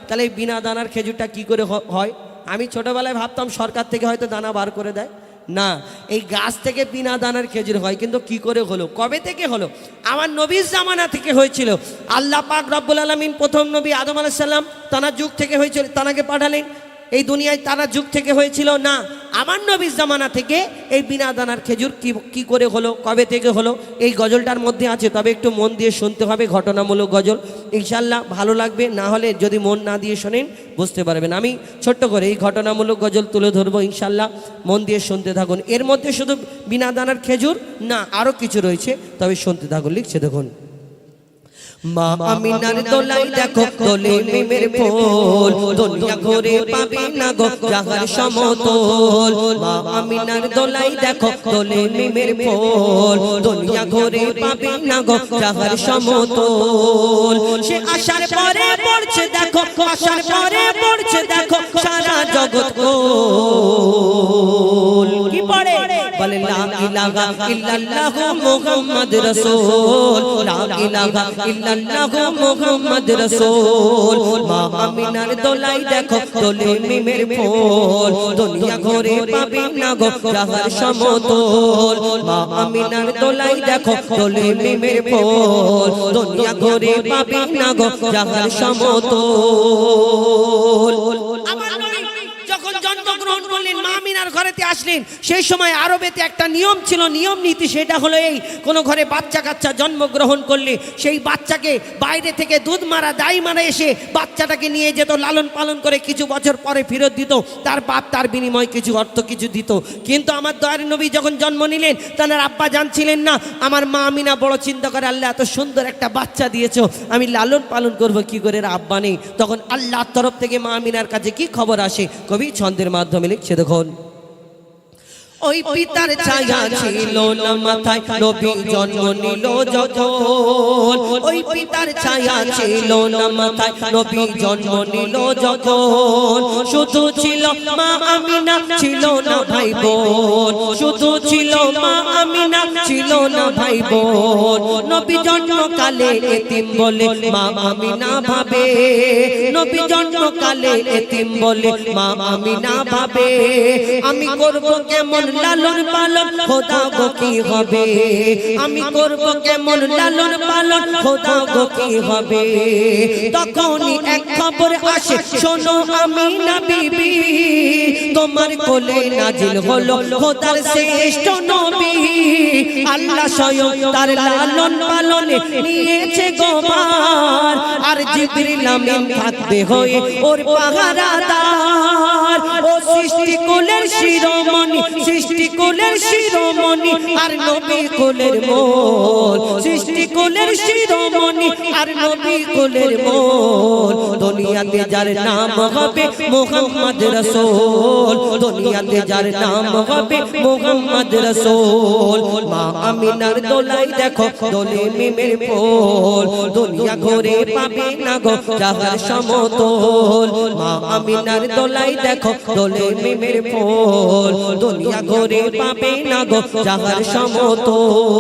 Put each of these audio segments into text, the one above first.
তাহলে এই বিনা দানার খেজুরটা কি করে হয়? আমি ছোটোবেলায় ভাবতাম সরকার থেকে হয়তো দানা বার করে দেয়, না, এই গাছ থেকে বিনা দানার খেজুর হয়। কিন্তু কি করে হলো, কবে থেকে হলো? আমার নবীর জামানা থেকে হয়েছিল। আল্লাহ পাক রব্বুল আলামিন প্রথম নবী আদম আলাইহিস সালাম তানার যুগ থেকে হয়েছিল, তানাকে পাঠালেন এই দুনিয়ায়, তানার যুগ থেকে হয়েছিল না। আমার নবীর জামানা থেকে এই বিনা দানার খেজুর কি করে হলো, কবে থেকে হলো, এই গজলটার মধ্যে আছে। তবে একটু মন দিয়ে শুনতে হবে, ঘটনামূলক গজল, ইনশাল্লাহ ভালো লাগবে। না হলে যদি মন না দিয়ে শোনেন বুঝতে পারবেন। আমি ছোট্ট করে এই ঘটনামূলক গজল তুলে ধরবো, ইনশাল্লাহ মন দিয়ে শুনতে থাকুন। এর মধ্যে শুধু বিনা দানার খেজুর না, আরও কিছু রয়েছে, তবে শুনতে থাকুন। লিখছে দেখুন, মা আমিনার দোলাই দেখো দোলে মিমের ফুল, দুনিয়া ঘুরে পাবি না গো জাহার সমতল। মা আমিনার দোলাই দেখো দোলে মিমের ফুল, দুনিয়া ঘুরে পাবি না গো জাহার সমতল। সে আসার পরে পড়ছে দেখো, আসার পরে পড়ছে দেখো সারা জগৎ গোল। কি পড়ে? বলে লা ইলাহা ইল্লাল্লাহু মুহাম্মদ রাসূল, লা ইলাহা ইল্লাল্লাহু মুহাম্মদ রাসূল। মা আমিনার দোলাই দেখো দোলে মিমের ফুল, দুনিয়া ঘুরে পাবি না গো জাহার সমতল। মা আমিনার দোলাই দেখো দোলে মিমের ফুল, দুনিয়া ঘুরে পাবি না গো জাহার সমতল। আমার নবী যখন জন্মগ্রহণ করলেন, মা আমিনার ঘরেতে আসলেন, সেই সময় আরবেতে একটা নিয়ম ছিল, নিয়ম নীতি, সেটা হলো এই, কোনো ঘরে বাচ্চা কাচ্চা জন্মগ্রহণ করলে সেই বাচ্চাকে বাইরে থেকে দুধ মারা দাই মারা এসে বাচ্চাটাকে নিয়ে যেত, লালন পালন করে কিছু বছর পরে ফেরত দিত, তার বাপ তার বিনিময়ে কিছু অর্থ কিছু দিত। কিন্তু আমার দয়ার নবী যখন জন্ম নিলেন, তার আব্বা জানছিলেন না। আমার মা আমিনা বড় চিন্তা করে, আল্লাহ এত সুন্দর একটা বাচ্চা দিয়েছো, আমি লালন পালন করবো কি করে, আব্বা নেই। তখন আল্লাহর তরফ থেকে মা আমিনার কাছে কি খবর আসে, কবি ছন্দের মাধ্যমে লিখছে দেখুন, ওই পিতার ছায়া ছিল না মাথায়, নবী জন্ম নিল যখন। ওই পিতার ছায়া ছিল না মাথায়, নবী জন্ম নিল যখন। শুধু ছিল মা আমিনা, ছিল না ভাই বোন, শুধু ছিল মা আমিনা, ছিল না ভাই বোন। নবী জন্মকালে এতিম বলে মা আমিনা ভাবে, নবী জন্মকালে এতিম বলে মা আমিনা ভাবে, আমি করব কেমন লালন পালন, খোদা গো কি হবে, আমি করব কেমন লালন পালন, খোদা গো কি হবে। তখনই এক খবর আসে, শোনো আমিনা বিবি, তোমার কোলে নাজিল হলো খোদার শ্রেষ্ঠ নবী। আল্লাহ স্বয়ং তার লালন পালনে নিয়েছে গোবার, আর জিবরিল আমিন থাকবে হয়ে ওর পাহারাদার। ও সৃষ্টি কুলের শিরোমণি, সৃষ্টি কুলের শিরোমণি, আর নবী কুলের মোল, সৃষ্টি কুলের শিরোমণি, আর নবী কুলের মোল। দুনিয়াতে যার নাম হবে মুহাম্মদ রাসূল, দুনিয়াতে যার নাম হবে মুহাম্মদ রাসূল। মা আমিনার দোলাই দেখো দোলে মিমের ফুল, দুনিয়া ঘুরে পাবে না গো জাহার সমতল। মা আমিনার দোলাই দেখো দোলে মিমের ফুল, দুনিয়া ঘুরে পাবে না গো জাহার সমতল।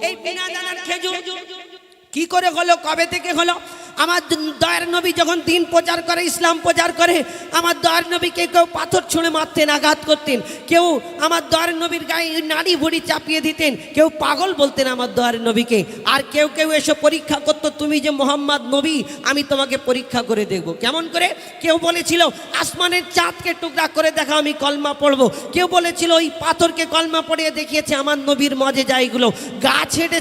এই বিনা দানার খেজুর কি করে হলো, কবে থেকে হলো? আমার দয়ার নবী যখন দিন প্রচার করে, ইসলাম প্রচার করে, আমার দয়ার নবীকে কেউ পাথর ছুঁড়ে মারতেন, আঘাত করতেন, কেউ আমার দয়ার নবীর গায়ে নাড়ি ভুড়ি চাপিয়ে দিতেন, কেউ পাগল বলতেন আমার দয়ার নবীকে, আর কেউ কেউ এসে পরীক্ষা করতো, তুমি যে মোহাম্মদ নবী, আমি তোমাকে পরীক্ষা করে দেখব। কেমন করে? কেউ বলেছিল আসমানের চাঁদকে টুকরা করে দেখা, আমি কলমা পড়বো। কেউ বলেছিল ওই পাথরকে কলমা পড়িয়ে দেখিয়েছে আমার নবীর মজেজা এগুলো। গাছ হেঁটে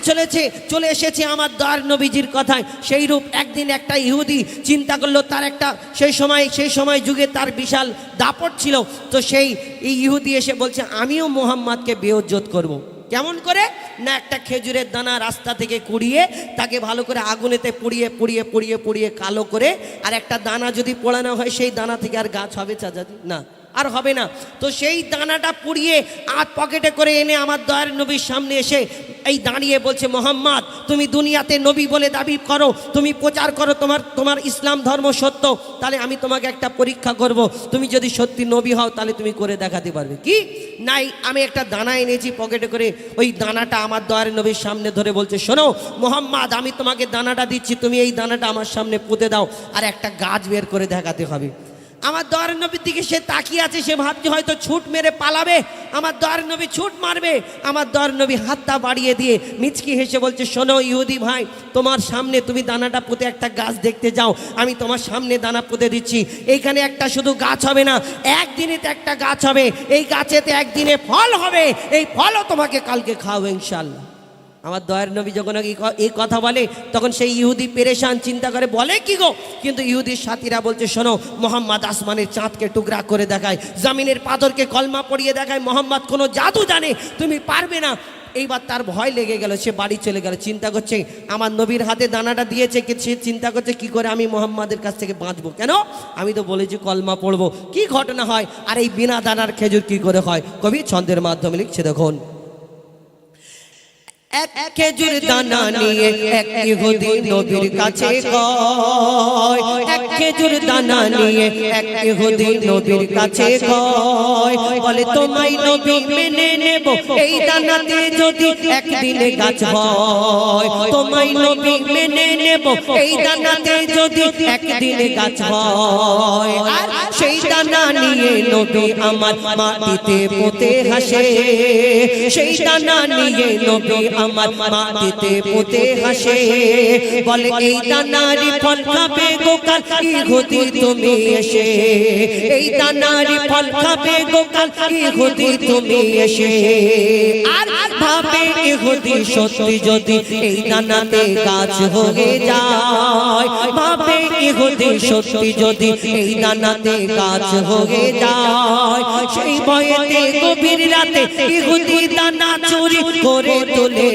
চলে এসেছে আমার দয়ার নবীজির কথায়। সেই রূপ একদিন একটা ইহুদি চিন্তা করলো, তার একটা সেই সময় যুগে তার বিশাল দাপট ছিল, তো সেই ইহুদি এসে বলছে আমিও মোহাম্মদকে বেইজ্জত করব। কেমন করে? না, একটা খেজুরের দানা রাস্তা থেকে কুড়িয়ে তাকে ভালো করে আগুনেতে পুড়িয়ে কালো করে, আর একটা দানা যদি পোড়ানো হয় সেই দানা থেকে আর গাছ হবে চাচা? না, আর হবে না। তো সেই দানাটা পুড়িয়ে আর পকেটে করে এনে আমার দয়ার নবীর সামনে এসে এই দাঁড়িয়ে বলছে, মোহাম্মদ তুমি দুনিয়াতে নবী বলে দাবি করো, তুমি প্রচার করো তোমার ইসলাম ধর্ম সত্য, তাহলে আমি তোমাকে একটা পরীক্ষা করব, তুমি যদি সত্যি নবী হও তাহলে তুমি করে দেখাতে পারবে কি? নাই, আমি একটা দানা এনেছি পকেটে করে। ওই দানাটা আমার দয়ার নবীর সামনে ধরে বলছে, শোনো মোহাম্মদ, আমি তোমাকে দানাটা দিচ্ছি, তুমি এই দানাটা আমার সামনে পুঁতে দাও, আর একটা গাছ বের করে দেখাতে হবে। আমার দয়ার নবীর দিকে সে তাকিয়ে আছে, সে ভাবছে হয়তো ছুট মেরে পালাবে, আমার দয়ার নবী ছুট মারবে। আমার দয়ার নবী হাতটা বাড়িয়ে দিয়ে মিচকি হেসে বলছে, শোনো ইহুদি ভাই, তোমার সামনে তুমি দানাটা পুঁতে একটা গাছ দেখতে যাও, আমি তোমার সামনে দানা পুঁতে দিচ্ছি। এইখানে একটা শুধু গাছ হবে না, একদিনেতে একটা গাছ হবে, এই গাছেতে একদিনে ফল হবে, এই ফলও তোমাকে কালকে খাওয়াবো ইনশাল্লাহ। আমার দয়ার নবী যখন এই কথা বলে তখন সেই ইহুদি পেরেশান, চিন্তা করে বলে কি গো, কিন্তু ইহুদির সাথীরা বলছে, শোনো মোহাম্মদ আসমানের চাঁদকে টুকরা করে দেখায়, জমিনের পাথরকে কলমা পড়িয়ে দেখায়, মোহাম্মদ কোনো জাদু জানে, তুমি পারবে না। এইবার তার ভয় লেগে গেল, সে বাড়ি চলে গেল, চিন্তা করছে আমার নবীর হাতে দানাটা দিয়েছে, সে চিন্তা করছে কি করে আমি মোহাম্মদের কাছ থেকে বাঁচবো, কেন আমি তো বলেছি কলমা পড়বো, কি ঘটনা হয়, আর এই বিনা দানার খেজুর কি করে হয়। কবি ছন্দের মাধ্যমে লিখছে, দেখুন, এক খেজুর দানা নিয়ে এক ইহুদি নবীর কাছে কয়, এক খেজুর দানা নিয়ে এক ইহুদি নবীর কাছে কয়, বলে তোমায় নবী মেনে নেব এই দানাতে যদি একদিনে গাছ হয়, তোমায় নবী মেনে নেব এই দানাতে যদি একদিনে গাছ হয়। আর সেই দানা নিয়ে নবী আমার মাটিতে পুঁতে হাসে, সেই দানা নিয়ে নবী আমার মাটিতে পুঁতে হাসে, বলে এই দানারি ফল খাবে গোকাল ইহুদি তুমি এসে, এই দানারি ফল খাবে গোকাল ইহুদি তুমি এসে। আর ভাবে ইহুদি সত্যি যদি এই দানাতে গাছ হয়ে যায়, ভাবে ইহুদি সত্যি যদি এই দানাতে গাছ হয়ে যায়, সেই ভয়েতে গভীর রাতে ইহুদি দানা চুরি করে তুলে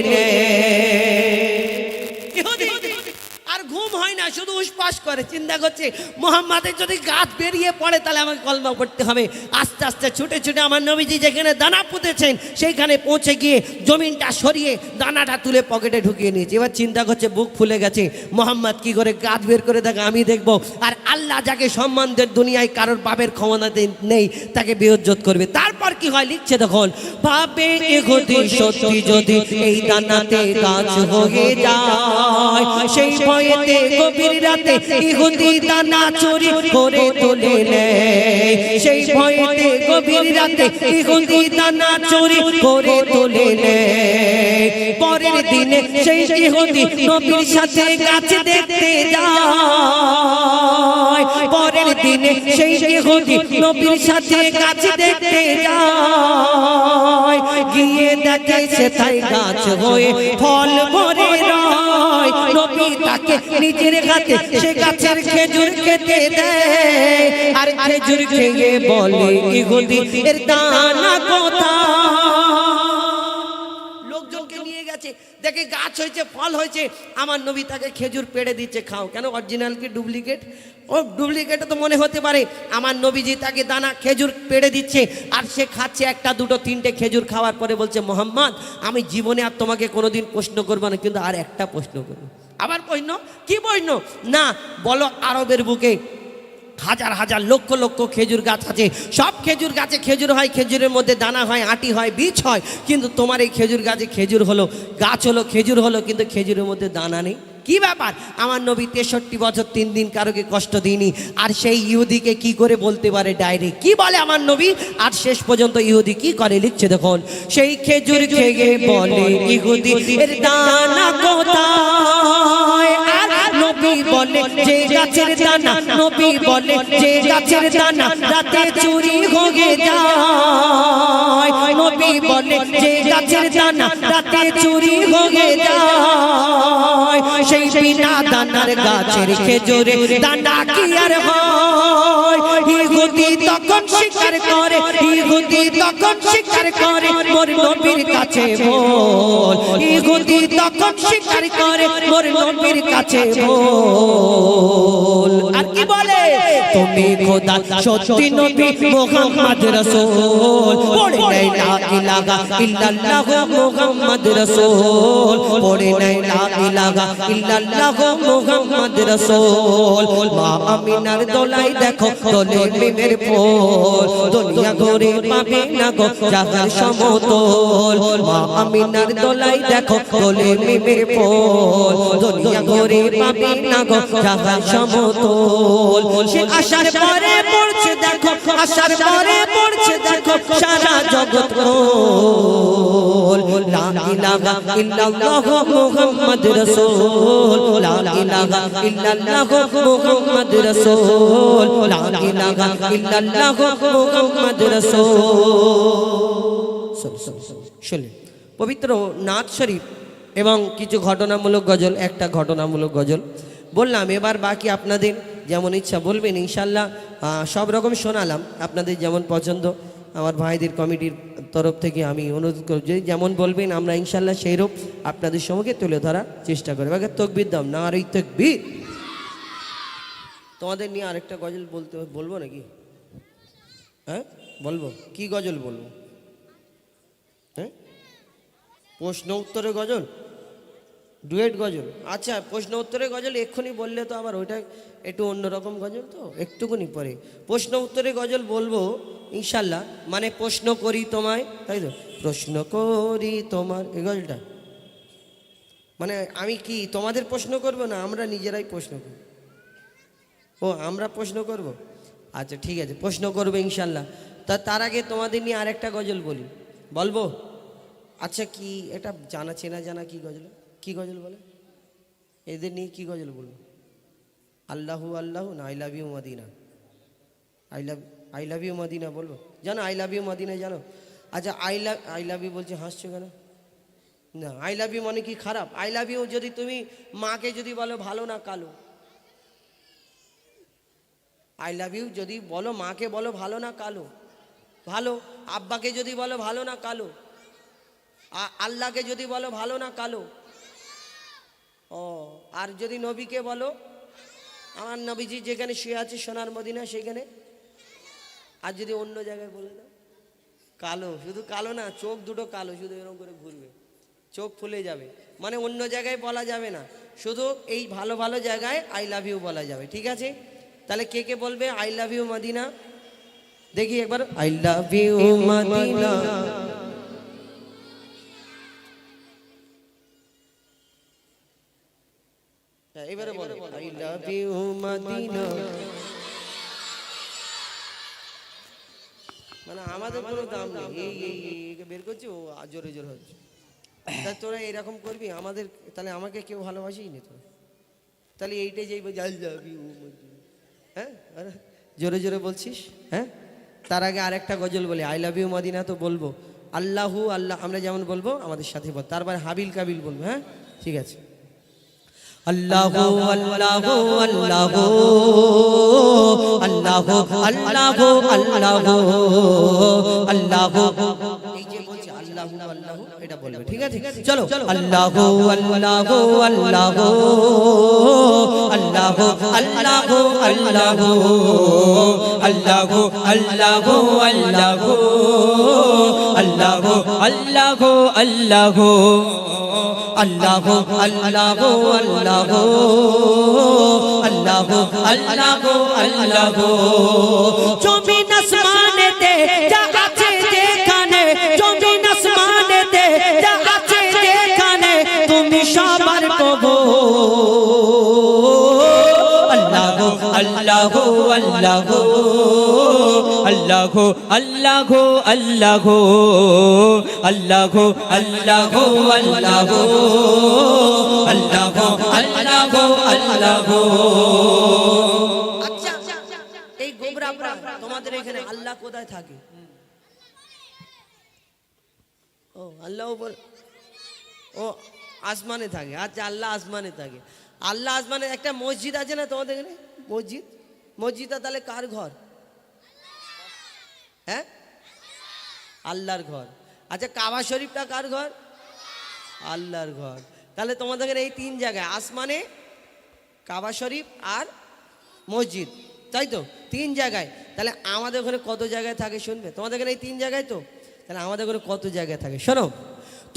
আর ঘুম হয় না, শুধু উসপাস করে, চিন্তা করছে মোহাম্মদের যদি গাছ বেরিয়ে পড়ে তাহলে আমাকে কলমা পড়তে হবে। আস্তে আস্তে ছুটে ছুটে আমার নবীজি যেখানে দানা পুঁতেছেন সেইখানে পৌঁছে গিয়ে জমিনটা সরিয়ে দানাটা তুলে পকেটে ঢুকিয়ে নিয়েছে। এবার চিন্তা করছে বুক ফুলে গেছে, মোহাম্মদ কি করে গাছ বের করে দেখে আমি দেখব, আর আল্লাহ যাকে সম্মান দেন দুনিয়ায় কারোর বাপের ক্ষমতা নেই তাকে বেইজ্জত করবে। তারপর কি হয় লিখছে, দেখুন, ভাবে ইহুদি সত্যি যদি এই দানাতে গাছ হয়ে যায়, সেই ভয়েতে গভীর রাতে ইহুদি দানা চুরি করে তুলে নেয়, সেই ভয়েতে গভীর রাতে ইহুদি দানা চুরি করে তুলে নেয়। পরের দিনে সেই ইহুদি নবীর সাথে গাছ দেখতে যায়, পরের দিনে সেই ইহুদি নবীর সাথে গাছ দেখতে যায়, গিয়ে দেখে সেথায় গাছ হয়ে ফল ভরে রয়, নবী তাকে নিজের হাতে সে গাছের খেজুর খেতে দেয়, আর খেজুর খেয়ে বলে ইহুদি এর দানা কোথায়। লোকজনকে নিয়ে গেছে, দেখে গাছ হয়েছে, ফল হয়েছে, আমার নবী তাকে খেজুর পেড়ে দিচ্ছে, খাও। কেন, অরিজিনাল কি ডুপ্লিকেট? ও ডুপ্লিকেট তো মনে হতে পারে। আমার নবীজি তাকে দানা খেজুর পেড়ে দিচ্ছে, আর সে খাচ্ছে একটা দুটো তিনটে খেজুর খাওয়ার পরে বলছে, মোহাম্মদ আমি জীবনে আর তোমাকে কোনোদিন প্রশ্ন করবো না, কিন্তু আর একটা প্রশ্ন করবো। আবার প্রশ্ন, কি প্রশ্ন? না বলো, আরবের বুকে হাজার হাজার লক্ষ লক্ষ খেজুর গাছ আছে, সব খেজুর গাছে খেজুর হয়, খেজুরের মধ্যে দানা হয়, আটি হয়, বীজ হয়, কিন্তু তোমার এই খেজুর গাছে খেজুর হলো, গাছ হলো, খেজুর হলো, কিন্তু খেজুরের মধ্যে দানা নেই, কি ব্যাপার? আমার নবী 63 বছর 3 দিন কারোকে কষ্ট দিইনি, আর সেই ইহুদিকে কি করে বলতে পারে ডাইরেক্ট? কি বলে আমার নবী? আর শেষ পর্যন্ত ইহুদি কি করে লিখছে, দেখুন, সেই খেজুর খেয়ে বলে ইহুদি এর দানা কোথায়। আর নবী বলে যে গাছের দানা, নবী বলে যে গাছের দানা রাতে চুরি হয়ে যায়, নবী বলে যে গাছের দানা রাতে চুরি হয়ে যায়, সেই বিনা দানার গাছের খেজুরে দানা কি আর হয়। ইহুদি তখন স্বীকার করে, ইহুদি তখন স্বীকার করে, মোর নবীর কাছে বল, ইহুদি তখন স্বীকার করে, মোর নবীর কাছে বল। আর কি বলে? তুমি খোদা সত্যি নবী মুহাম্মদ রাসূল পড়ে নাই লা ইলাহা ইল্লাল্লাহ মুহাম্মদ রাসূল পড়ে নাই লা ইলাহা ইল্লাল্লাহ মুহাম্মদ রাসূল মা আমিনার দোলাই দেখো দোলে মিমের ফুল দুনিয়া ঘুরে পাবে না গো জাহান সমতল মা আমিনার দোলাই দেখো দোলে মিমের ফুল দুনিয়া ঘুরে পাবে না গো জাহান সমতল সে আশার পরে পড়ছে দেখো আশার পরে পড়ছে দেখো সারা জগৎ কোল লা ইলাহা ইল্লাল্লাহ মুহাম্মদ রাসূল লা ইলাহা ইল্লাল্লাহ মুহাম্মদ রাসূল লা ইলাহা ইল্লাল্লাহ মুহাম্মদ রাসূল শুনুন পবিত্র নাত শরীফ এবং কিছু ঘটনামূলক গজল একটা ঘটনামূলক গজল বললাম এবার বাকি আপনাদের যেমন ইচ্ছা বলবেন ইনশাল্লাহ সব রকম শোনালাম আপনাদের যেমন পছন্দ আমার ভাইদের কমিটির তরফ থেকে আমি অনুরোধ করব যে যেমন বলবেন আমরা ইনশাল্লাহ সেইরূপ আপনাদের সম্মুখে তুলে ধরার চেষ্টা করব আগে তাকবীর দাও না আর এই তাকবীর তোমাদের নিয়ে আরেকটা গজল বলবো নাকি হ্যাঁ বলবো কি গজল বলবো হ্যাঁ প্রশ্ন উত্তরে গজল ডুয়েট গজল আচ্ছা প্রশ্ন উত্তরে গজল এক্ষুনি বললে তো আবার ওইটা একটু অন্যরকম গজল তো একটুকুনি পরে প্রশ্ন উত্তরে গজল বলবো ইনশাল্লাহ মানে প্রশ্ন করি তোমায় তাই তো প্রশ্ন করি তোমার এই গজলটা মানে আমি কি তোমাদের প্রশ্ন করব না আমরা নিজেরাই প্রশ্ন করব ও আমরা প্রশ্ন করব আচ্ছা ঠিক আছে প্রশ্ন করবো ইনশাল্লাহ তার আগে তোমাদের নিয়ে আরেকটা গজল বলি বলবো আচ্ছা কি এটা জানা চেনা জানা কি গজল বলে এদের নিয়ে কি গজল বলবো আল্লাহু আল্লাহু না I love you Medina I love you Medina বলবো জানো আই লাভ ইউ মদিনা জানো আচ্ছা আই লাভ ইউ বলছি হাসছো কেন না আই লাভ ইউ মানে কি খারাপ আই লাভ ইউ যদি তুমি মাকে যদি বলো ভালো না কালো আই লাভ ইউ যদি বলো মাকে বলো ভালো না কালো ভালো আব্বাকে যদি বলো ভালো না কালো আল্লাহকে যদি বলো ভালো না কালো ও আর যদি নবীকে বলো আমার নবীজি যেখানে শুয়ে আছে সোনার মদিনা সেখানে আর যদি অন্য জায়গায় বলে দাও কালো শুধু কালো না চোখ দুটো কালো শুধু এরকম করে ঘুরবে চোখ ফুলে যাবে মানে অন্য জায়গায় বলা যাবে না শুধু এই ভালো ভালো জায়গায় আই লাভ ইউ বলা যাবে ঠিক আছে তাহলে কে কে বলবে আই লাভ ইউ মদিনা দেখি একবার আই লাভ ইউ মদিনা এবারে বলো আই লাভ ইউ মদিনা মানে আমাদের কোনো দাম নেই এই বের করছি ও জোরে জোরে হচ্ছে তা তোরা এরকম করবি আমাদের তাহলে আমাকে কেউ ভালোবাসেই নি তোরা তাহলে এইটাই যাই আই লাভ ইউ মদিনা হ্যাঁ জোরে জোরে বলছিস হ্যাঁ তার আগে আরেকটা গজল বলি আই লাভ ইউ মদিনা তো বলবো আল্লাহু আল্লাহ আমরা যেমন বলবো আমাদের সাথে বল তারপর হাবিল কাবিল বলবো হ্যাঁ ঠিক আছে আল্লাহু আল্লাহু আল্লাহু আল্লাহু আল্লাহু আল্লাহু আল্লাহু এই যে বলছি আল্লাহু আল্লাহু এটা বলবে ঠিক আছে চলো আল্লাহু আল্লাহু আল্লাহু আল্লাহু আল্লাহু আল্লাহু আল্লাহু আল্লাহু আল্লাহু আল্লাহু আল্লাহু আল্লাহু আল্লাহু আল্লাহু আল্লাহু আল্লাহু আল্লাহু আল্লাহু জমিন আসমানেতে যা আছে যেখানে জমিন আসমানেতে যা আছে যেখানে তুমি সবার প্রভু আল্লাহু আল্লাহু আল্লাহু আল্লাহু আল্লাহু আল্লাহু আল্লাহু আল্লাহু আল্লাহু আল্লাহু আল্লাহু আল্লাহু আচ্ছা এই গোবরাপাড়া তোমাদের এখানে আল্লাহ কোথায় থাকে ও আল্লাহ উপর ও আসমানে থাকে আচ্ছা আল্লাহ আসমানে থাকে আল্লাহ আসমানে একটা মসজিদ আছে না তোমাদের এখানে মসজিদটা তাহলে কার ঘর হ্যাঁ আল্লাহর ঘর আচ্ছা কাবা শরীফটা কার ঘর আল্লাহর ঘর তাহলে তোমাদের এই তিন জায়গায় আসমানে কাবা শরীফ আর মসজিদ তাই তো 3 জায়গায়। তাহলে আমাদের ঘরে কত জায়গায় থাকে শুনবে? তোমাদের এখানে এই 3 জায়গায় তো, তাহলে আমাদের ঘরে কত জায়গায় থাকে শোনো।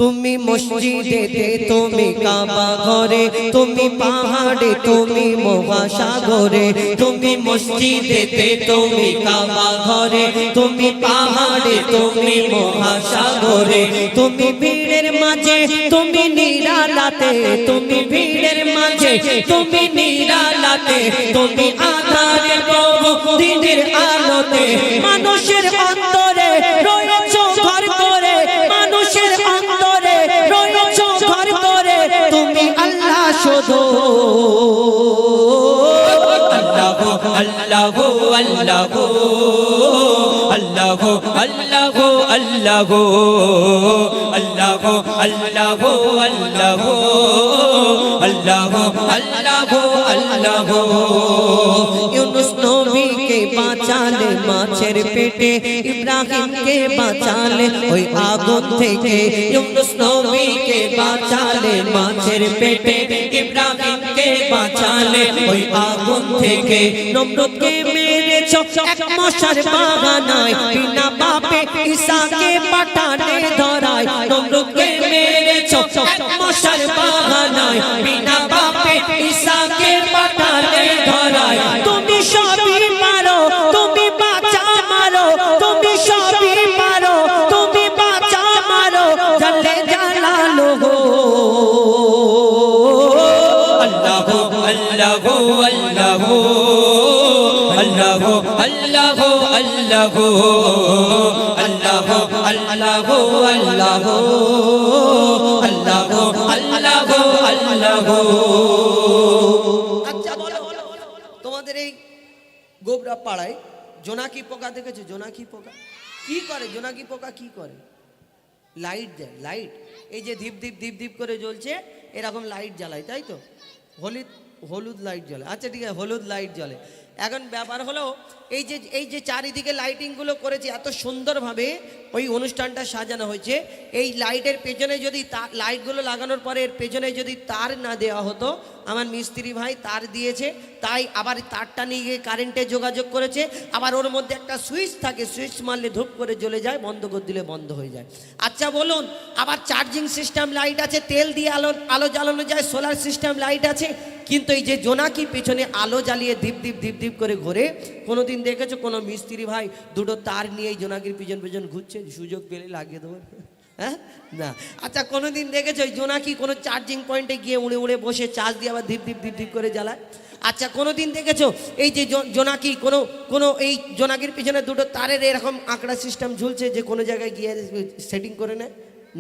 তুমি মসজিদেতে, তুমি কাবা ঘরে, তুমি পাহাড়ে, তুমি মহাসাগরে। তুমি মসজিদেতে, তুমি কাবা ঘরে, তুমি পাহাড়ে, তুমি মহাসাগরে। তুমি ভিড়ের মাঝে, তুমি নিরালাতে, তুমি ভিড়ের মাঝে, তুমি নিরালাতে। তুমি আধারে প্রভু দিনের আলোতে, মানুষের অন্তরে রয়েছো ঘর করে, মানুষের অন্তরে রয়েছো ঘর করে। তুমি আল্লাহ শুধু আল্লাহ আল্লাহ আল্লাহ আল্লাহ আল্লাহ আল্লাহ আল্লাহ আল্লাহ আল্লাহ আল্লাহ আল্লাহ আল্লাহ। ইউনুস নবীকে বাঁচালে মাছের পেটে, ইব্রাহিমকে বাঁচালে ওই আগুন থেকে। ইউনুস নবীকে বাঁচালে মাছের পেটে, ইব্রাহিমকে বাঁচালে ওই আগুন থেকে। নমরুদকে মেরেছো এক মশার বাগানায়, বিনা বাপে ঈসাকে পাঠানে ধরায়। নমরুদকে মেরেছো এক মশার বাগানায়, বিনা বাপে ঈসাকে পাঠানে ধরায়। তুমি সবই পারো, তুমি বাঁচা মারো, তুমি সবই পারো, তুমি বাঁচা মারো। জাল্লে জালালুহু আল্লাহ আল্লাহ আল্লাহ আল্লাহ আল্লাহ আল্লাহ আল্লাহ আল্লাহ আল্লাহ আল্লাহ আল্লাহ আল্লাহ। আচ্ছা বলো, তোমাদের এই গোবরা পাড়ায় জোনাকি পোকা দেখেছো? জোনাকি পোকা কি করে? জোনাকি পোকা কি করে? লাইট দেয়। লাইট এই যে ধীপ ধীপ ধীপ ধীপ করে জ্বলছে, এরকম লাইট জ্বালায়, তাই তো? হলুদ লাইট জ্বলে। আচ্ছা ঠিক আছে, হলুদ লাইট জ্বলে। এখন ব্যাপার হলো এই যে চারিদিকে লাইটিংগুলো করেছে এত সুন্দরভাবে, ওই অনুষ্ঠানটা সাজানো হয়েছে। এই লাইটের পেছনে যদি লাইটগুলো লাগানোর পরে এর পেছনে যদি তার না দেওয়া হতো, আমার মিস্ত্রি ভাই তার দিয়েছে, তাই আবার তারটা নিয়ে গিয়ে কারেন্টে যোগাযোগ করেছে। আবার ওর মধ্যে একটা সুইচ থাকে, সুইচ মারলে ধূপ করে জ্বলে যায়, বন্ধ করে দিলে বন্ধ হয়ে যায়। আচ্ছা বলুন, আবার চার্জিং সিস্টেম লাইট আছে, তেল দিয়ে আলো জ্বালানো যায়, সোলার সিস্টেম লাইট আছে। কিন্তু এই যে জোনাকি পেছনে আলো জ্বালিয়ে দীপ দীপ দীপ দীপ করে ঘোরে, কোনোদিন দেখেছো কোনো মিস্ত্রি ভাই দুটো তার নিয়ে এই জোনাকির পিছন পিছন ঘুরছে, সুযোগ পেলে লাগিয়ে দেবো? হ্যাঁ না। আচ্ছা কোনোদিন দেখেছো এই জোনাকি কোনো চার্জিং পয়েন্টে গিয়ে উড়ে উড়ে বসে চার্জ দিয়ে আবার ধীপ ধীপ ধীপ ধীপ করে জ্বালায়? আচ্ছা কোনোদিন দেখেছো এই যে জোনাকি কোনো এই জোনাকির পিছনে দুটো তারের এরকম আঁকড়া সিস্টেম ঝুলছে যে কোনো জায়গায় গিয়ে সেটিং করে নেয়?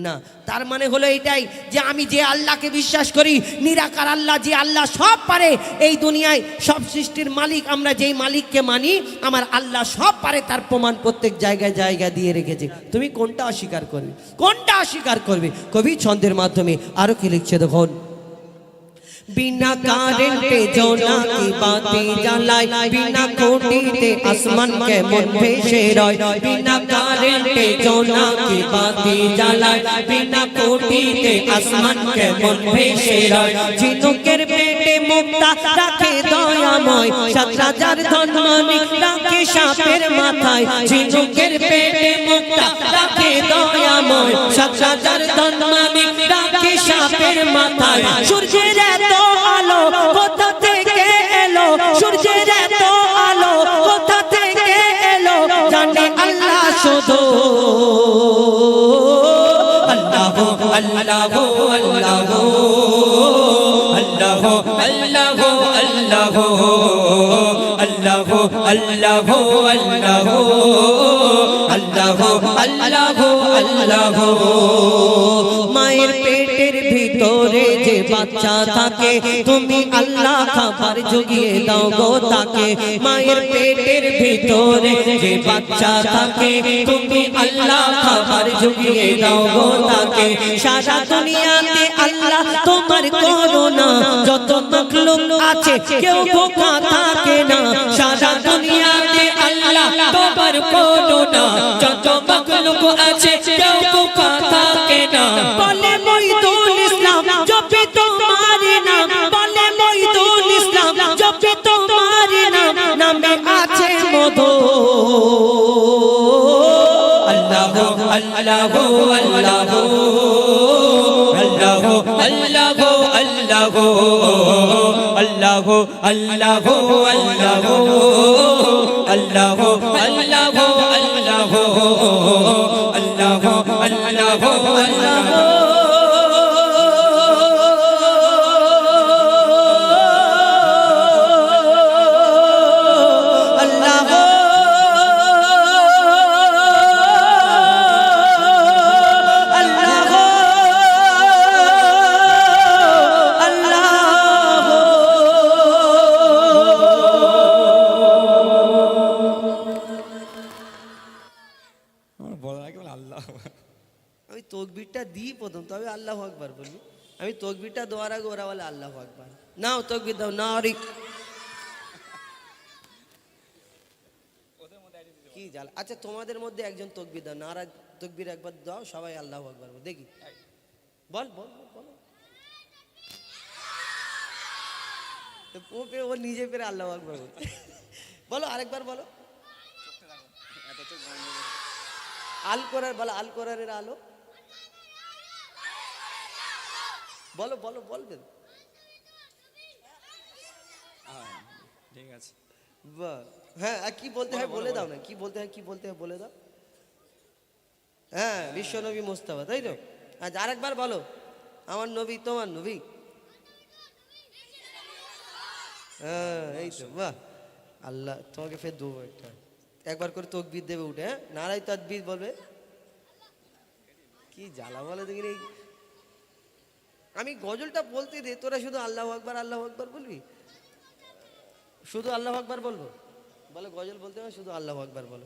না। তার মানে হলো এটাই যে আমি যে আল্লাহকে বিশ্বাস করি, নিরাকার আল্লাহ, যে আল্লাহ সব পারে, এই দুনিয়ায় সব সৃষ্টির মালিক, আমরা যেই মালিককে মানি, আমার আল্লাহ সব পারে, তার প্রমাণ প্রত্যেক জায়গায় জায়গা দিয়ে রেখেছে। তুমি কোনটা অস্বীকার করবে? কোনটা অস্বীকার করবে? কবি ছন্দের মাধ্যমে আরো কি লিখছে দেখুন। बिना कारेंटे जोनाकी बाती जलाय, बिना कोटीते आसमान के मन भेसे रय। बिना कारेंटे जोनाकी बाती जलाय, बिना कोटीते आसमान के मन भेसे रय। झिनुकेर पेटे मुक्ता राखे दयामय, 7,000 धनमणि राखे सापेर माथाय। झिनुकेर पेटे मुक्ता राखे दयामय, 7,000 धनमणि राखे सापेर माथाय। सूर्যের এত আলো কোথা থেকে এলো? সূর্যের এত আলো কোথা থেকে এলো? জানে আল্লাহ শুধু। আল্লাহ আল্লাহ আল্লাহ আল্লাহ আল্লাহ আল্লাহ আল্লাহ আল্লাহ আল্লাহ আল্লাহ আল্লাহ। মায়ের পেটের ভিতরে যে বাচ্চা থাকে, তুমি আল্লাহ খাবার জুগিয়ে দাও গো তাকে। মায়ের পেটের ভিতরে যে বাচ্চা থাকে, তুমি আল্লাহ খাবার জুগিয়ে দাও গো তাকে। সারা দুনিয়াতে আল্লাহ তোমার করুণা, যত মাখলুক আছে কেউ বোকা থাকে না। সারা দুনিয়াতে আল্লাহ তোমার করুণা, যত মাখলুক আছে কেউ বোকা থাকে না। বলে মঈদুল ইসলাম জপে তোমার নাম, বলে মঈদুল ইসলাম জপে তোমার নাম, নামে আল্লাহ আল্লাহ আল্লাহ আল্লাহ আল্লাহ আল্লাহ আল্লাহ আল্লাহ আল্লাহ আল্লাহ আল্লাহ আল্লাহ আমি তকবীরটা দিই প্রথম, তবে আল্লাহু আকবার বলি। আমি তকবীরটা দেওয়ার আগে ওরা বলে আল্লাহু আকবার। নাও তকবীর দাও, নারি কি জাল। আচ্ছা তোমাদের মধ্যে একজন তকবীর দাও, নারা তকবীর একবার দাও, সবাই আল্লাহু আকবার বল দেখি। বল বল বল। ও নিজে পেরে আল্লাহু আকবার বল। বলো আরেকবার বলো। আল কোরআন বলো, আল কোরআনের আলো বলো বলো বলবেন। ঠিক আছে, হ্যাঁ কি বলতে হয় বলে দাও না, কি বলতে হয় কি বলতে হয় বলে দাও। হ্যাঁ বিশ্বনবী মুস্তাফা, তাই তো? আচ্ছা আরেকবার বলো, আমার নবী তোমার নবী। হ্যাঁ এই তো, বাহ। আল্লাহ তোমাকে ফের দেবো একটা, একবার করে তকবীর দেবে উঠে। হ্যাঁ নারাই তাকবীর বলবে। কি জ্বালা বলে দেখি। আমি গজলটা বলতে দে, তোরা শুধু আল্লাহু আকবার আল্লাহু আকবার বলবি। শুধু আল্লাহু আকবার বলবো, বলে গজল বলতে হবে শুধু আল্লাহু আকবার বলো।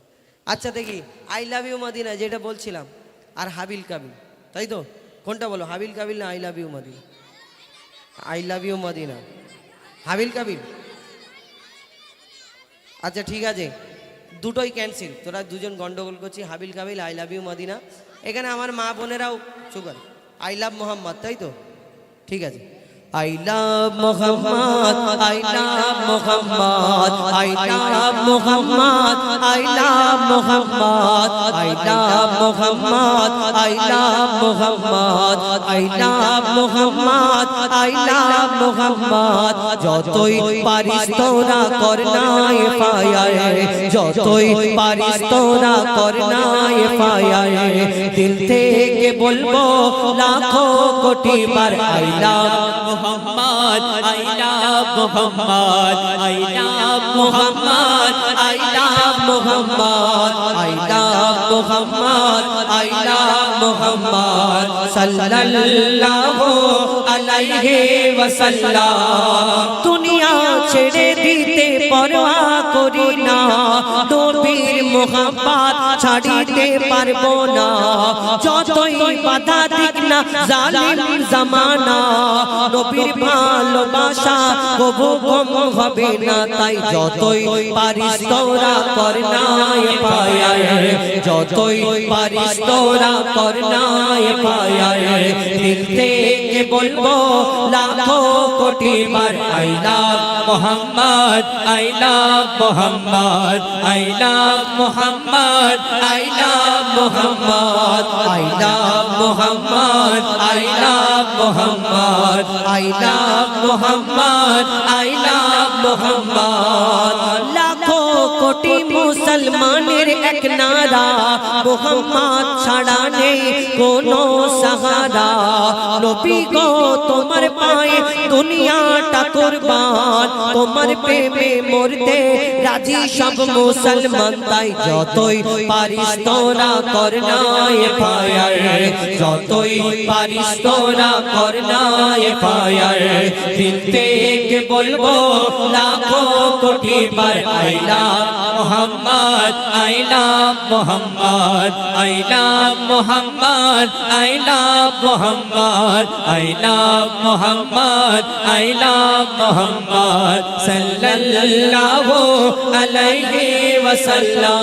আচ্ছা দেখি, আই লাভ ইউ মদিনা যেটা বলছিলাম, আর হাবিল কাবিল, তাই তো? কোনটা বলো, হাবিল কাবিল না I love you Medina? I love you Medina, হাবিল কাবিল। আচ্ছা ঠিক আছে, দুটোই ক্যান্সেল। তোরা দুজন গন্ডগোল করছি, হাবিল কাবিল আই লাভ ইউ মদিনা। এখানে আমার মা বোনেরাও সুগার আই লাভ মোহাম্মদ, তাই তো? ঠিক আছে, I love Muhammad, I love Muhammad, I love Muhammad, I love Muhammad, I love Muhammad, I love Muhammad, I love Muhammad, I love Muhammad. যতই পারিস তোরা কর না এফআইআর, যতই পারিস তোরা কর না এফআইআর, দিল থেকে বলবো লাখো কোটি বার I love Muhammad, I love Muhammad, I love Muhammad, I love Muhammad, I love Muhammad, I love Muhammad sallallahu alayhi wa sallam. দুনিয়া ছেড়ে দিতে পরোয়া করি না, নবীর মোহাব্বত ছাড়িতে পারবো না। যতই বাধা দিক না জালিম জামানা, নবীর ভালোবাসা কবু কম হবে না। তাই যতই পারিস তোরা কর না এফআইআর, যতই পারিস তোরা কর না এফআইআর, দিল থেকে বলবো লাখো কোটি বার I love Muhammad, I love Muhammad, I love Muhammad, I love Muhammad, I love Muhammad, I love Muhammad, I love Muhammad, I love Muhammad. লাখো কোটি মুসলমানের এক নারা, মুহাম্মদ ছাড়া নেই কোনো সাহারা। নবী গো তোমার পায়ে দুনিয়াটা কুরবান, তোমার প্রেমে মরতে রাজি সব মুসলমান। তাই যতই পারিস তোরা কর না এফআইআর, যতই পারিস তোরা কর না এফআইআর, দিল থেকে বলবো লাখো কোটি বার I love Muhammad, I love Muhammad, I love Muhammad, I love Muhammad, I love Muhammad, I love Muhammad sallallahu alayhi wa sallam.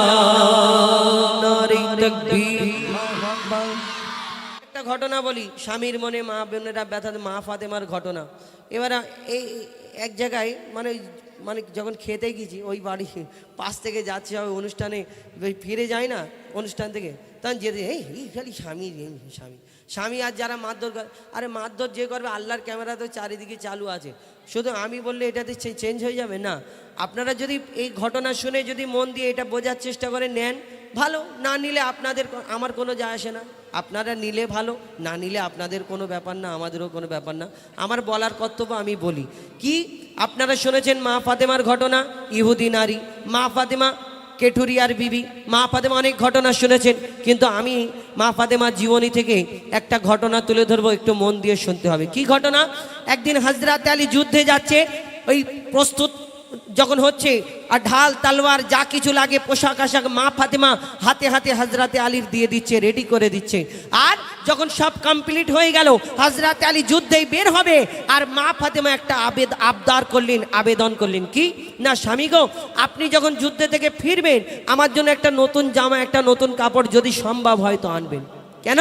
Nari takbir. একটা ঘটনা বলি, স্বামীর মনে মা বোনেরা ব্যথা, মা ফাতেমার ঘটনা। এবার এই এক জায়গায় মানে মানে যখন খেতে গেছি, ওই বাড়ি পাশ থেকে যাচ্ছে ওই অনুষ্ঠানে, ফিরে যায় না অনুষ্ঠান থেকে, তখন যেতে এই খালি স্বামী স্বামী স্বামী। আর যারা মারধর করে, আরে মারধর যে করবে, আল্লাহর ক্যামেরা তো চারিদিকে চালু আছে, শুধু আমি বললে এটাতে চেঞ্জ হয়ে যাবে না। আপনারা যদি এই ঘটনা শুনে যদি মন দিয়ে এটা বোঝার চেষ্টা করে নেন, ভালো, না নিলে আপনাদের আমার কোনো যায় আসে না। আপনারা নিলে ভালো, না নিলে আপনাদের কোনো ব্যাপার না, আমাদেরও কোনো ব্যাপার না। আমার বলার কর্তব্য আমি বলি। কি আপনারা শুনেছেন মা ফাতেমার ঘটনা, ইহুদি নারী মা ফাতেমা, কেঠুরিয়ার বিবি মা ফাতেমা, অনেক ঘটনা শুনেছেন, কিন্তু আমি মা ফাতেমার জীবনী থেকে একটা ঘটনা তুলে ধরবো, একটু মন দিয়ে শুনতে হবে। কি ঘটনা? একদিন হযরত আলী যুদ্ধে যাচ্ছে, ওই প্রস্তুত যখন হচ্ছে, আর ঢাল তলোয়ার যা কিছু লাগে, পোশাক আশাক মা ফাতেমা হাতে হাতে হযরতে আলীর দিয়ে দিচ্ছে, রেডি করে দিচ্ছে। আর যখন সব কমপ্লিট হয়ে গেল, হযরতে আলী যুদ্ধেই বের হবে, আর মা ফাতেমা একটা আবদার করলেন, আবেদন করলেন। কি না, স্বামী গো, আপনি যখন যুদ্ধে থেকে ফিরবেন, আমার জন্য একটা নতুন জামা, একটা নতুন কাপড় যদি সম্ভব হয় তো আনবেন। কেন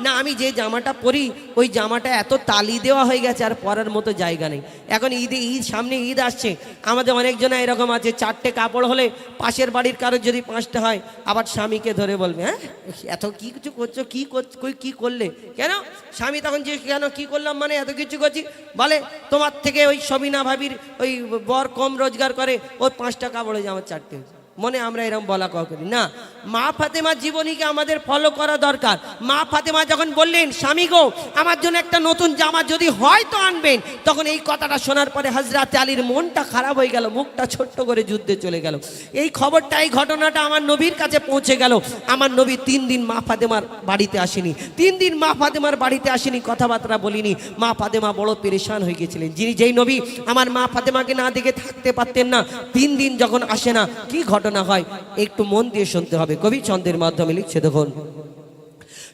না, আমি যে জামাটা পরি ওই জামাটা এত তালি দেওয়া হয়ে গেছে, আর পরার মতো জায়গা নেই। এখন ঈদ সামনে ঈদ আসছে, আমাদের অনেকজনা এরকম আছে, 4টে কাপড় হলে পাশের বাড়ির কারোর যদি 5টা হয়, আবার স্বামীকে ধরে বলবে, হ্যাঁ এত কি কিছু করছো, কি করলে? কেন স্বামী তখন যে কেন কি করলাম, মানে এত কিছু করছি, বলে তোমার থেকে ওই সবিনা ভাবির ওই বর কম রোজগার করে, ওই 5টা কাপড় হয়ে যায়, আমার 4টে। মনে আমরা এরকম বলা করি না। মা ফাতেমার জীবনীকে আমাদের ফলো করা দরকার। মা ফাতেমা যখন বললেন, স্বামী গো, আমার জন্য একটা নতুন জামা যদি হয় তো আনবেন, তখন এই কথাটা শোনার পরে হযরত আলীর মনটা খারাপ হয়ে গেল, মুখটা ছোট্ট করে যুদ্ধে চলে গেল। এই খবরটা, এই ঘটনাটা আমার নবীর কাছে পৌঁছে গেল। আমার নবী 3 দিন মা ফাতেমার বাড়িতে আসেনি, 3 দিন মা ফাতেমার বাড়িতে আসেনি, কথাবার্তা বলিনি। মা ফাতেমা বড় পেরেশান হয়ে গেছিলেন। যেই নবী আমার মা ফাতেমাকে না দেখে থাকতে পারতেন না, 3 দিন যখন আসে না, কি ঘটনা হয় একটু মন দিয়ে শুনতে হবে। কবি ছন্দের মাধ্যমে লিখছে, দেখুন।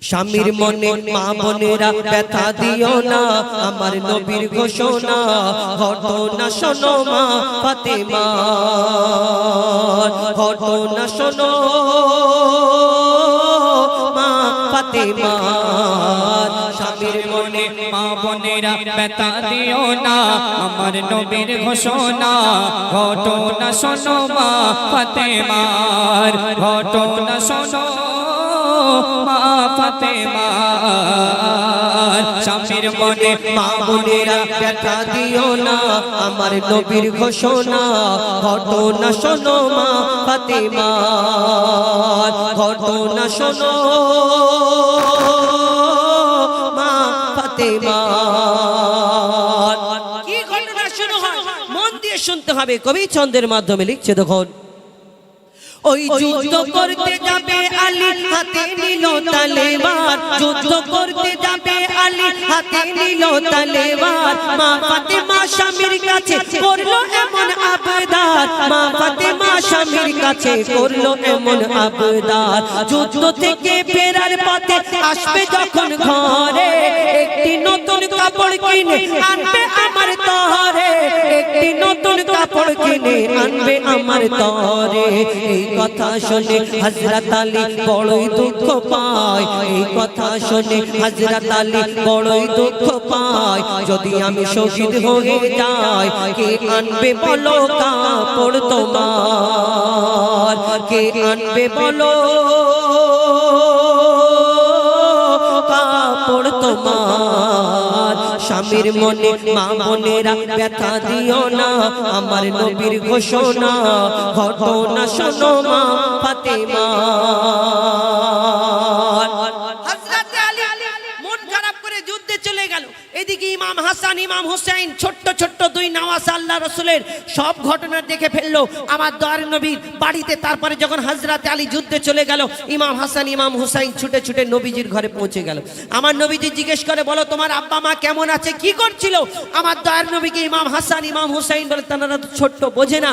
স্বামীর মনে মা বোনেরা ব্যথা দিও না, আমার নবীর ঘোষণা ঘটনা শোনো মা ফাতেমা, ঘটনা শোনো মা ফাতেমা। স্বামীর মনে মা বোনেরা ব্যথা দিও না, আমার নবীর ঘোষণা ঘটনা শোনো মা ফাতেমার, ঘটনা শোনো মা ফাতেমার। স্বামীর মনে মা বোনেরা ব্যথা দিও না, আমার নবীর ঘোষণা ঘটনা শোনো মা ফাতেমার, ঘটনা শোনো মা ফাতেমার। কি ঘটনা শুরু হয়, মন দিয়ে শুনতে হবে। কবি ছন্দের মাধ্যমে লিখছে, দেখুন। ওই যুদ্ধ করতে যাবে আলী, হাতে নিল তলোয়ার, যুদ্ধ করতে যাবে আলী, হাতে নিল তলোয়ার। মা ফাতেমা স্বামীর কাছে করলো এমন আবদার, মা ফাতেমা স্বামীর কাছে করলো এমন আবদার। যুদ্ধ থেকে ফেরার পথে আসবে যখন ঘরে, একটি নতুন কাপড় কিনে আনবে আমার তরে, একটি নতুন কাপড় কিনে আনবে আমার তরে। এই কথা শুনে হযরত আলী বড়ই দুঃখ পায়, এই কথা শুনে হযরত আলী বড়ই দুঃখ পায়। যদি আমি শহীদ হয়ে যাই, কে আনবে বলো কাপড় তোমার, কে আনবে বলো কাপড় তোমার। স্বামীর মনে মা বোনেরা ব্যথা দিও না, আমার নবীর ঘোষণা ঘটনা শোনো মা ফাতেমা। হযরত আলী মন খারাপ করে যুদ্ধে চলে গেল। এদিকে ইমাম হাসান, ইমাম হুসাইন, ছোট্ট ছোট্ট 2 নওয়াজ আল্লাহ রাসূলের সব ঘটনা দেখে ফেললো আমার দয়ার নবীর বাড়িতে। তারপরে যখন হযরত আলী যুদ্ধে চলে গেল, ইমাম হাসান ইমাম হুসাইন ছুটে ছুটে নবীজির ঘরে পৌঁছে গেল। আমার নবীজি জিজ্ঞেস করে, বলো তোমার আব্বা মা কেমন আছে, কি করছিল? আমার দয়ার নবীকে ইমাম হাসান ইমাম হুসাইন বলে, তারা তো ছোট্ট, বোঝে না।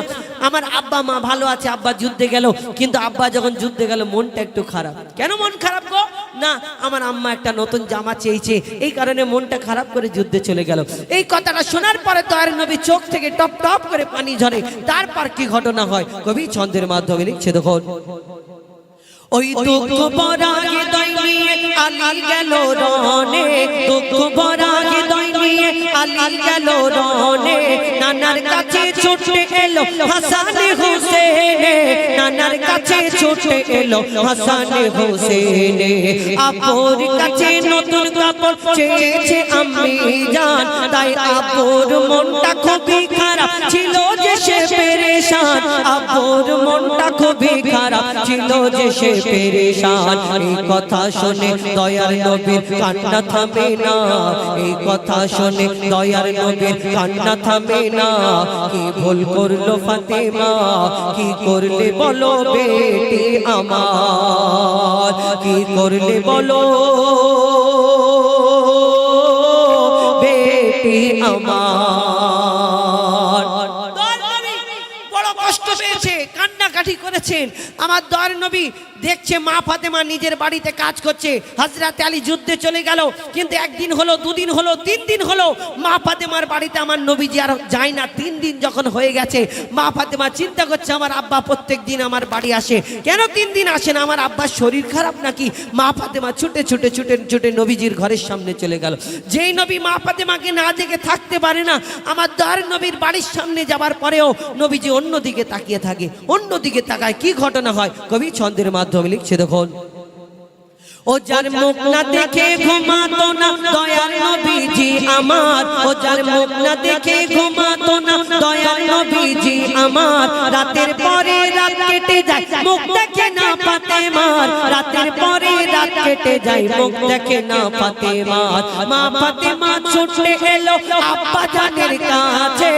আমার আব্বা মা ভালো আছে, আব্বা যুদ্ধে গেল, কিন্তু আব্বা যখন যুদ্ধে গেল মনটা একটু খারাপ। কেন মন খারাপ গো? না, আমার আম্মা একটা নতুন জামা চেয়েছে, এই কারণে মনটা খারাপ করে যুদ্ধে চলে গেল। এই কথাটা শোনার পরে দয়ার নবী চোখ থেকে টপ টপ করে পানি ঝরে। তারপর কি ঘটনা হয় কবি ছন্দের মাধ্যমে লিখছে, দেখুন। ওই দুঃখ ভরা হৃদয় নিয়ে আলী গেল রনে, দুঃখ ভরা হৃদয় নিয়ে আলী গেল রনে, নানার কাছে ছুটে এলো হাসান হোসেন, নানার কাছে ছুটে এলো হাসান হোসেন। আপুর কাছে নতুন কাপড় চেয়েছে আম্মি জান, তাই আপুর মনটা খুবই খারাপ ছিল যে সে পেরেশান, আপুর মনটা খুবই খারাপ ছিল যে সে পেরেশান। এই কথা শুনে দয়ার নবীর কান্না থামে না, এই কথা শুনে দয়ার নবীর কান্না থামে না। কি ভুল করলো ফাতেমা, কি করলে বলো বেটি আমার, কি করলে বলো বেটি আমার। বড় কষ্ট পেয়েছে, কান্নাকাটি করেছেন। আমার দয়ার নবী দেখছে মা ফাতেমা নিজের বাড়িতে কাজ করছে, হযরত আলী যুদ্ধে চলে গেল, কিন্তু একদিন হলো, দুদিন হলো, 3 দিন হলো মা ফাতেমার বাড়িতে আমার নবীজি আর যায় না। 3 দিন যখন হয়ে গেছে, মা ফাতেমা চিন্তা করছে আমার আব্বা প্রত্যেক দিন আমার বাড়ি আসে, কেন 3 দিন আসে না, আমার আব্বার শরীর খারাপ নাকি? মা ফাতেমা ছুটে ছুটে ছুটে ছুটে নবীজির ঘরের সামনে চলে গেল। যেই নবী মা ফাতেমাকে না দেখে থাকতে পারে না, আমার দয়ার নবীর বাড়ির সামনে যাবার পরেও নবীজি অন্যদিকে তাকিয়ে থাকে, অন্যদিকে তাকায়। কি ঘটনা হয় কবি ছন্দের মাধ্যমে লিখছে দেখুন। ও যার মুখ না দেখে ঘুমাতো না দয়ার নবীজি আমার, ও যার মুখ না দেখে ঘুমাতো না দয়ার নবীজি আমার, রাতের পরে রাত কেটে যায় মুখ দেখে না ফাতেমার, রাতের পরে রাত কেটে যায় মুখ দেখে না ফাতেমার। মা ফাতেমা ছুটে এলো আব্বা জানের কাছে,